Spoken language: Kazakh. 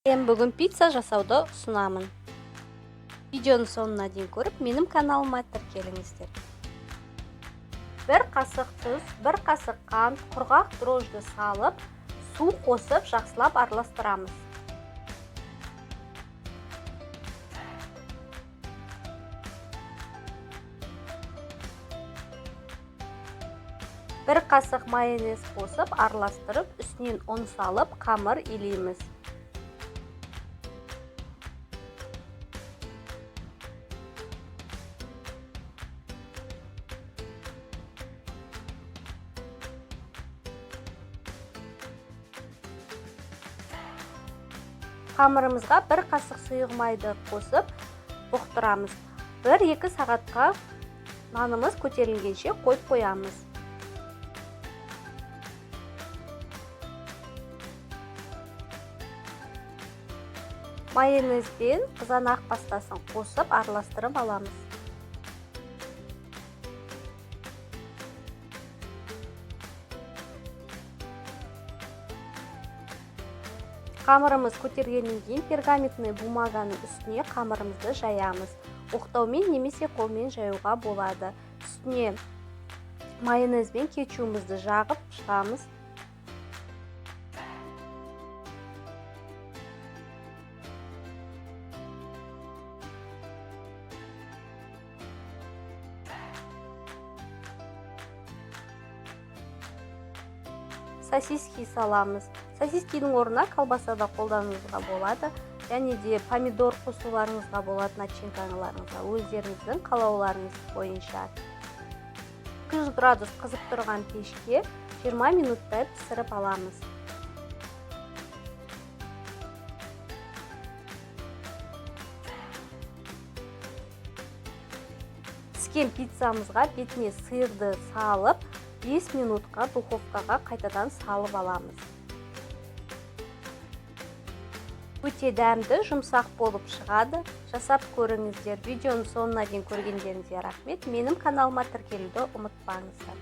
Мен бүгін пицца жасауды ұсынамын. Видеоны соңына дейін көріп, менің каналыма тіркеліңіздер. 1 қасық тұз, 1 қасық қант, құрғақ дрожжды салып, су қосып жақсылап араластырамыз. Бір қасық майонез қосып араластырып, үстінен ұн салып, қамыр илейміз. Қамырымызға 1 қасық сұйық майды қосып бұқтырамыз. 1-2 сағатқа нанымыз көтерілгенше қойып қоямыз. Майонез бен қызанақ пастасын қосып араластырып аламыз. Қамырымыз көтергеннен кейін пергаментный бумаганың үстіне қамырымызды жаямыз. Оқтаумен немесе қолмен жаюға болады. Үстіне майонез бен кетчупымызды жағып шығамыз. Сосиски саламыз. Сосискінің орнына колбаса да қолдануыңызға болады. Және де помидор қосуларыңызға болады начинкаларыңызға, өздеріңіздің қалауларыңыз бойынша. 200 градус қызып тұрған пешке 20 минуттай пісіріп аламыз. Піскен пиццамызға бетіне сырды салып, 5 минутқа духовкаға қайтадан салып аламыз. Өте дәмді, жұмсақ болып шығады. Жасап көріңіздер. Видеоны соңына дейін көргендеріңізге рахмет. Менің каналыма тіркелуді ұмытпаңыздар.